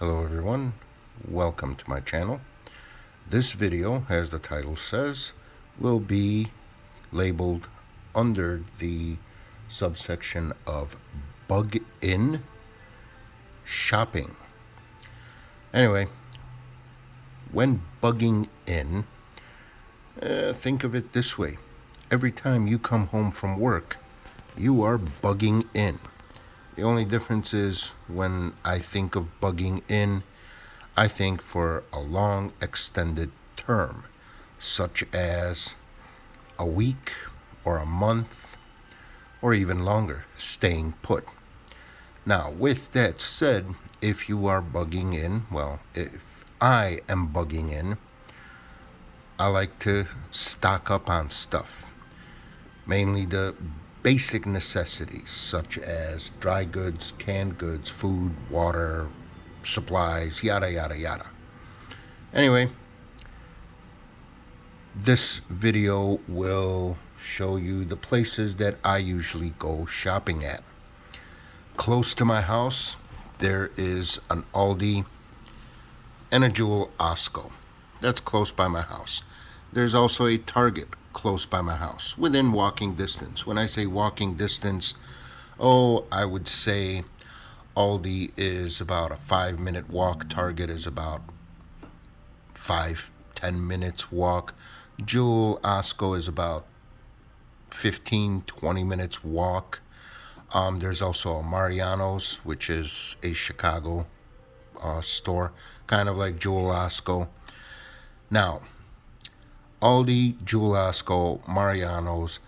Hello everyone, welcome to my channel. This video, as the title says, will be labeled under the subsection of bug-in shopping. Anyway, when bugging in, think of it this way. Every time you come home from work, you are bugging in. The only difference is when I think of bugging in, I think for a long extended term, such as a week or a month or even longer, staying put. Now, with that said, if you are bugging in, well, if I am bugging in, I like to stock up on stuff, mainly the basic necessities such as dry goods, canned goods, food, water, supplies, yada yada yada. Anyway, this video will show you the places that I usually go shopping at. Close to my house, there is an Aldi and a Jewel Osco. That's close by my house. There's also a Target close by my house, within walking distance. When I say walking distance, I would say Aldi is about a 5-minute walk. Target is about 5-10 minutes walk. Jewel Osco is about 15-20 minutes walk. There's also a Mariano's, which is a Chicago store, kind of like Jewel Osco. Now, Aldi, Jewel Osco, Mariano's,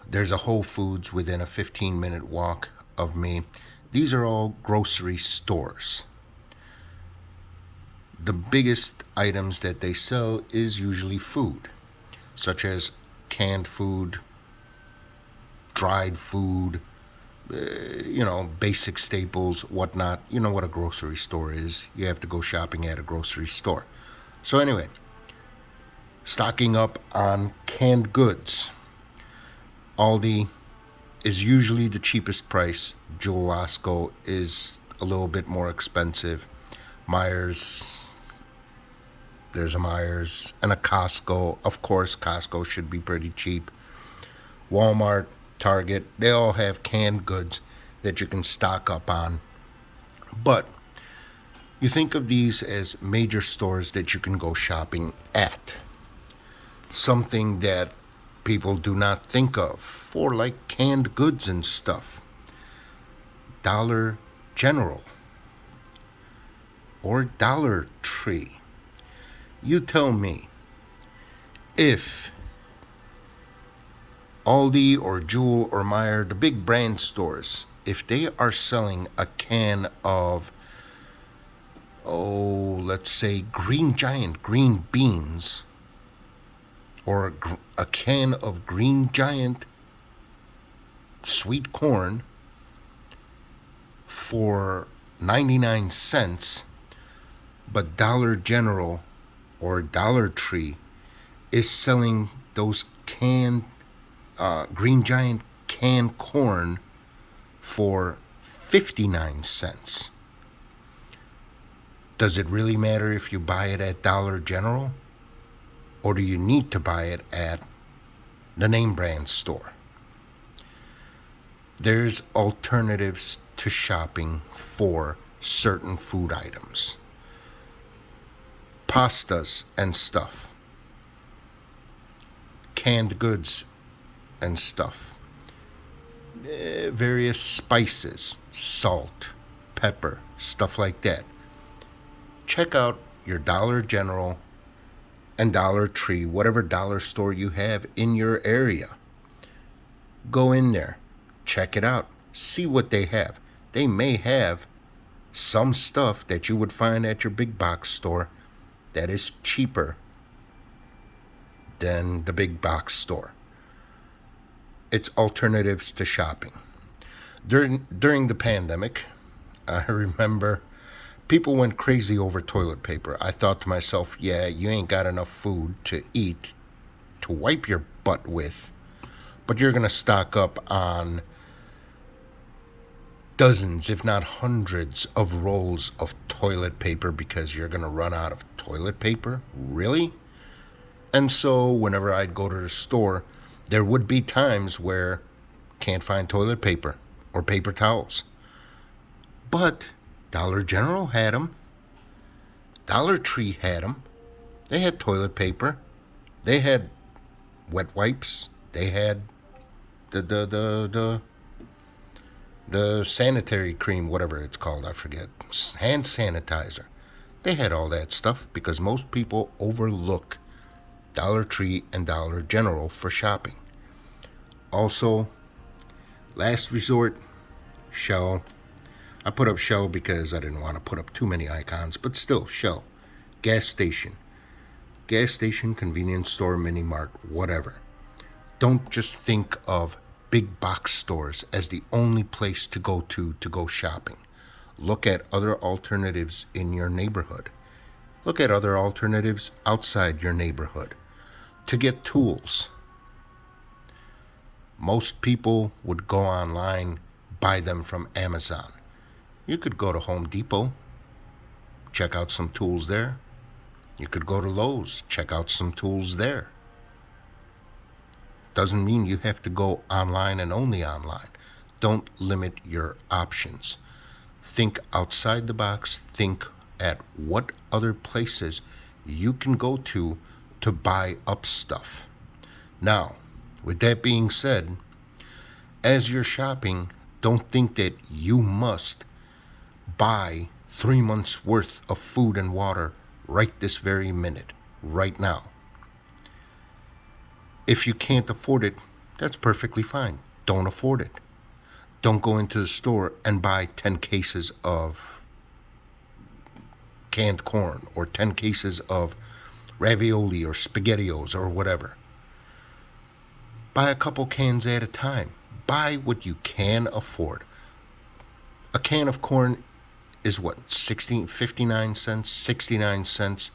there's a Whole Foods within a 15-minute walk of me. These are all grocery stores. The biggest items that they sell is usually food, such as canned food, dried food, basic staples, whatnot. You know what a grocery store is. You have to go shopping at a grocery store. So anyway, stocking up on canned goods. Aldi is usually the cheapest price. Jewel Osco is a little bit more expensive. Myers, there's a Myers and a Costco. Of course, Costco should be pretty cheap. Walmart, Target, they all have canned goods that you can stock up on. But you think of these as major stores that you can go shopping at. Something that people do not think of for like canned goods and stuff. Dollar General or Dollar Tree. You tell me, if Aldi or Jewel or Meijer, the big brand stores, if they are selling a can of, let's say Green Giant green beans, or a can of Green Giant sweet corn for 99 cents, but Dollar General or Dollar Tree is selling those canned Green Giant canned corn for 59 cents. Does it really matter if you buy it at Dollar General? Or do you need to buy it at the name brand store? There's alternatives to shopping for certain food items. Pastas and stuff. Canned goods and stuff. Various spices, salt, pepper, stuff like that. Check out your Dollar General and Dollar Tree, whatever dollar store you have in your area. Go in there, check it out, see what they have. They may have some stuff that you would find at your big box store that is cheaper than the big box store. It's alternatives to shopping. During the pandemic, I remember people went crazy over toilet paper. I thought to myself, yeah, you ain't got enough food to eat to wipe your butt with, but you're going to stock up on dozens, if not hundreds, of rolls of toilet paper because you're going to run out of toilet paper? Really? And so whenever I'd go to the store, there would be times where can't find toilet paper or paper towels. But Dollar General had them. Dollar Tree had them. They had toilet paper. They had wet wipes. They had the sanitary cream, whatever it's called, I forget. Hand sanitizer. They had all that stuff because most people overlook Dollar Tree and Dollar General for shopping. Also, last resort, Shell. I put up Shell because I didn't want to put up too many icons, but still, Shell. Gas station. Gas station, convenience store, mini mart, whatever. Don't just think of big box stores as the only place to go shopping. Look at other alternatives in your neighborhood. Look at other alternatives outside your neighborhood. To get tools, most people would go online, buy them from Amazon. You could go to Home Depot, check out some tools there. You could go to Lowe's, check out some tools there. Doesn't mean you have to go online and only online. Don't limit your options. Think outside the box. Think at what other places you can go to buy up stuff. Now, with that being said, as you're shopping, don't think that you must buy 3 months worth of food and water right this very minute, right now. If you can't afford it, that's perfectly fine. Don't afford it. Don't go into the store and buy 10 cases of canned corn or 10 cases of ravioli or SpaghettiOs or whatever. Buy a couple cans at a time. Buy what you can afford. A can of corn is what, 59 cents, 69 cents?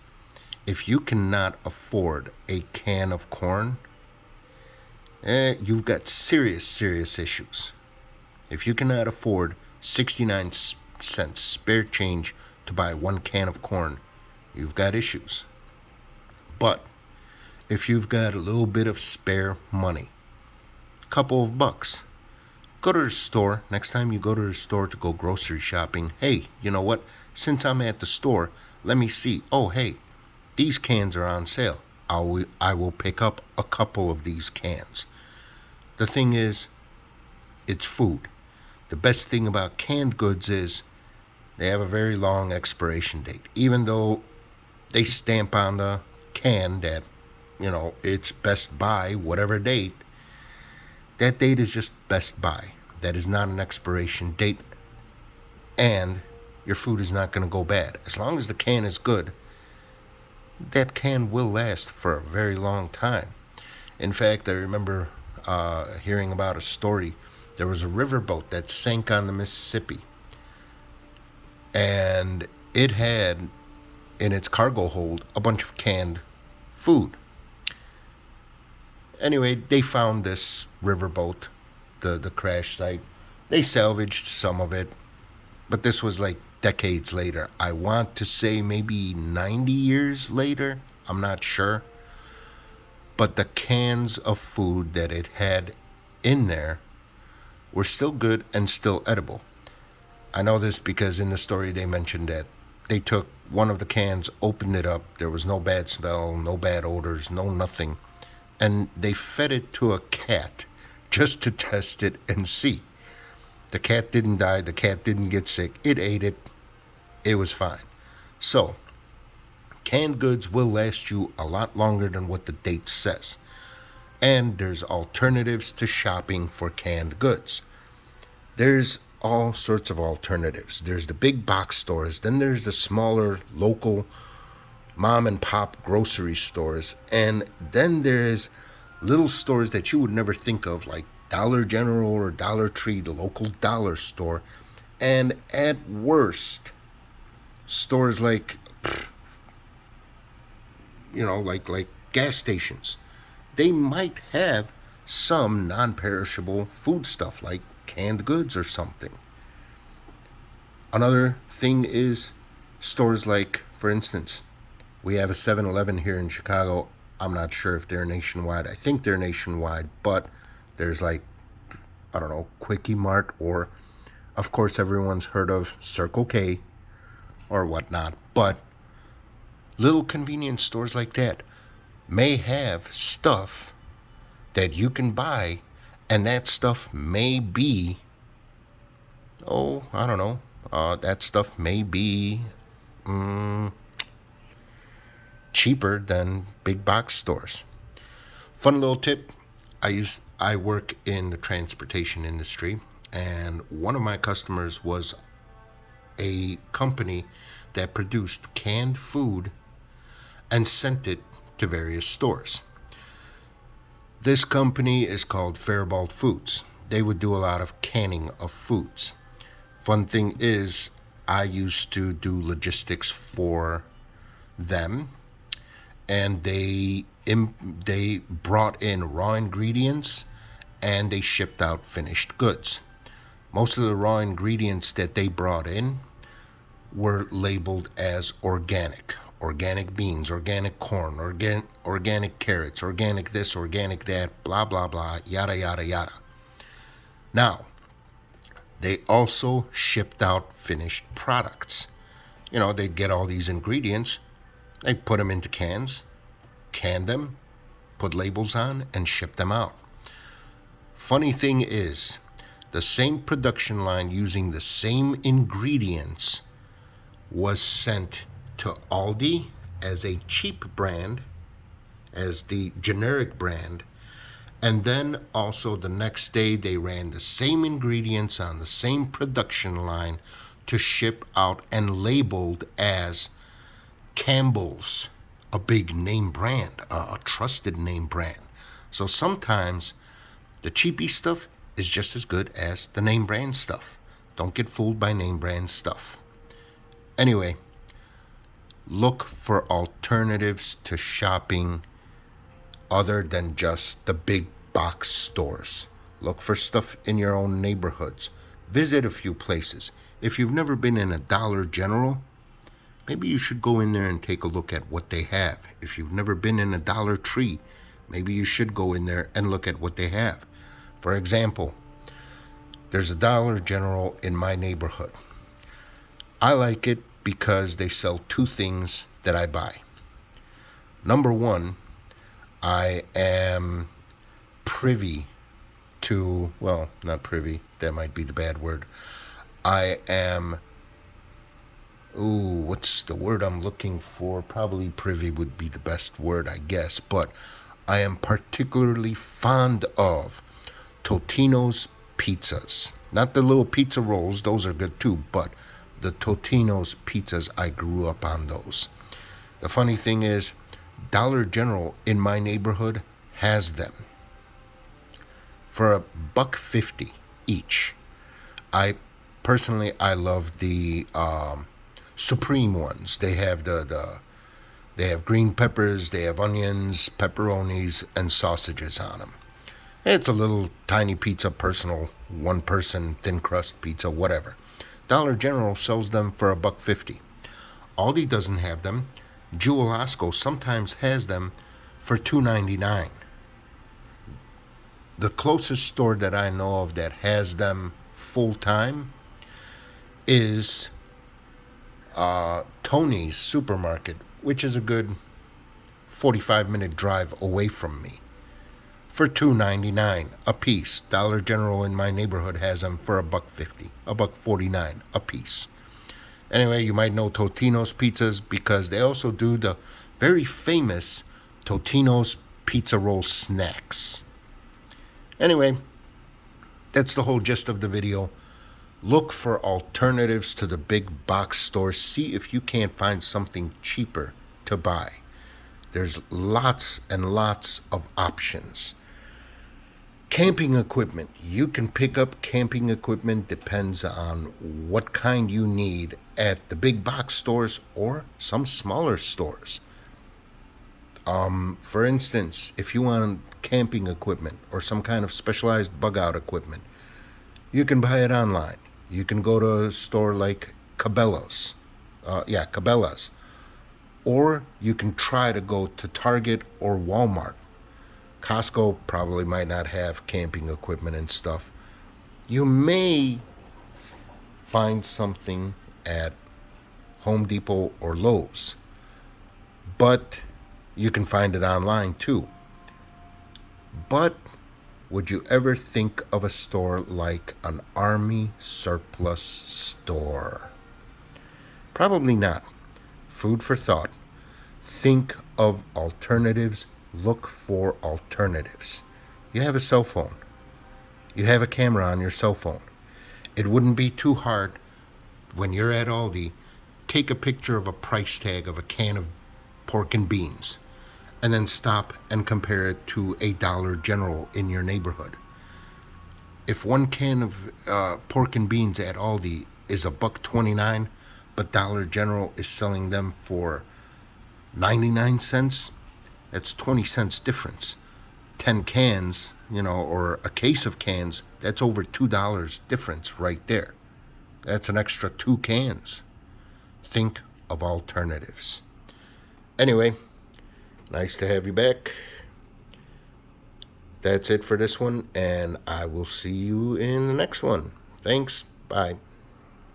If you cannot afford a can of corn, you've got serious issues. If you cannot afford 69 cents spare change to buy 1 can of corn, you've got issues. But if you've got a little bit of spare money, couple of bucks, go to the store. Next time you go to the store to go grocery shopping, hey, you know what? Since I'm at the store, let me see. Oh, hey, these cans are on sale. I will pick up a couple of these cans. The thing is, it's food. The best thing about canned goods is they have a very long expiration date. Even though they stamp on the can that, it's best by whatever date, that date is just best by. That is not an expiration date. And your food is not going to go bad. As long as the can is good, that can will last for a very long time. In fact, I remember hearing about a story. There was a riverboat that sank on the Mississippi. And it had in its cargo hold a bunch of canned food. Anyway, they found this riverboat, the crash site. They salvaged some of it, but this was like decades later. I want to say maybe 90 years later. I'm not sure. But the cans of food that it had in there were still good and still edible. I know this because in the story they mentioned that they took one of the cans, opened it up. There was no bad smell, no bad odors, no nothing. And they fed it to a cat just to test it and see. The cat didn't die. The cat didn't get sick. It ate it. It was fine. So, canned goods will last you a lot longer than what the date says. And there's alternatives to shopping for canned goods. There's all sorts of alternatives. There's the big box stores. Then there's the smaller local mom and pop grocery stores. And then there's little stores that you would never think of, like Dollar General or Dollar Tree, the local dollar store. And at worst, stores like like gas stations. They might have some non-perishable food stuff like canned goods or something. Another thing is Stores like, for instance, we have a 7-Eleven here in Chicago. I'm not sure if they're nationwide. I think they're nationwide, but there's like, I don't know, Quickie Mart, or of course everyone's heard of Circle K or whatnot. But little convenience stores like that may have stuff that you can buy, and that stuff may be, oh, I don't know, that stuff may be cheaper than big box stores. Fun little tip, I work in the transportation industry, and one of my customers was a company that produced canned food and sent it to various stores. This company is called Faribault Foods. They would do a lot of canning of foods. Fun thing is, I used to do logistics for them, and they brought in raw ingredients and they shipped out finished goods. Most of the raw ingredients that they brought in were labeled as organic. Organic beans, organic corn, organic carrots, organic this, organic that, blah, blah, blah, yada, yada, yada. Now, they also shipped out finished products. They'd get all these ingredients, they put them into cans, can them, put labels on, and ship them out. Funny thing is, the same production line using the same ingredients was sent to Aldi as a cheap brand, as the generic brand, and then also the next day they ran the same ingredients on the same production line to ship out and labeled as Campbell's, a big name brand, a trusted name brand. So sometimes the cheapy stuff is just as good as the name brand stuff. Don't get fooled by name brand stuff. Anyway, look for alternatives to shopping other than just the big box stores. Look for stuff in your own neighborhoods. Visit a few places. If you've never been in a Dollar General, maybe you should go in there and take a look at what they have. If you've never been in a Dollar Tree, maybe you should go in there and look at what they have. For example, there's a Dollar General in my neighborhood. I like it because they sell two things that I buy. Number one, I am privy to, well, not privy, that might be the bad word. I am, what's the word I'm looking for? Probably privy would be the best word, I guess. But I am particularly fond of Totino's pizzas. Not the little pizza rolls, those are good too, but the Totino's pizzas, I grew up on those. The funny thing is, Dollar General in my neighborhood has them for $1.50 each. I love the Supreme ones. They have they have green peppers, they have onions, pepperonis, and sausages on them. It's a little tiny pizza, personal, one-person thin crust pizza, whatever. Dollar General sells them for $1.50. Aldi doesn't have them. Jewel Osco sometimes has them for $2.99. The closest store that I know of that has them full time is Tony's Supermarket, which is a good 45-minute drive away from me, for $2.99 a piece. Dollar General in my neighborhood has them for $1.50, $1.49 a piece. Anyway, you might know Totino's pizzas because they also do the very famous Totino's pizza roll snacks. Anyway, that's the whole gist of the video. Look for alternatives to the big box stores. See if you can't find something cheaper to buy. There's lots and lots of options. Camping equipment. You can pick up camping equipment, depends on what kind you need, at the big box stores or some smaller stores. For instance, if you want camping equipment or some kind of specialized bug out equipment, you can buy it online. You can go to a store like Cabela's Cabela's. Or you can try to go to Target or Walmart. Costco probably might not have camping equipment and stuff. You may find something at Home Depot or Lowe's, but you can find it online too. But would you ever think of a store like an Army surplus store? Probably not. Food for thought. Think of alternatives. Look for alternatives. You have a cell phone. You have a camera on your cell phone. It wouldn't be too hard when you're at Aldi, take a picture of a price tag of a can of pork and beans, and then stop and compare it to a Dollar General in your neighborhood. If one can of pork and beans at Aldi is $1.29, but Dollar General is selling them for 99 cents, that's 20 cents difference. 10 cans, or a case of cans, that's over $2 difference right there. That's an extra 2 cans. Think of alternatives. Anyway, nice to have you back. That's it for this one, and I will see you in the next one. Thanks. Bye.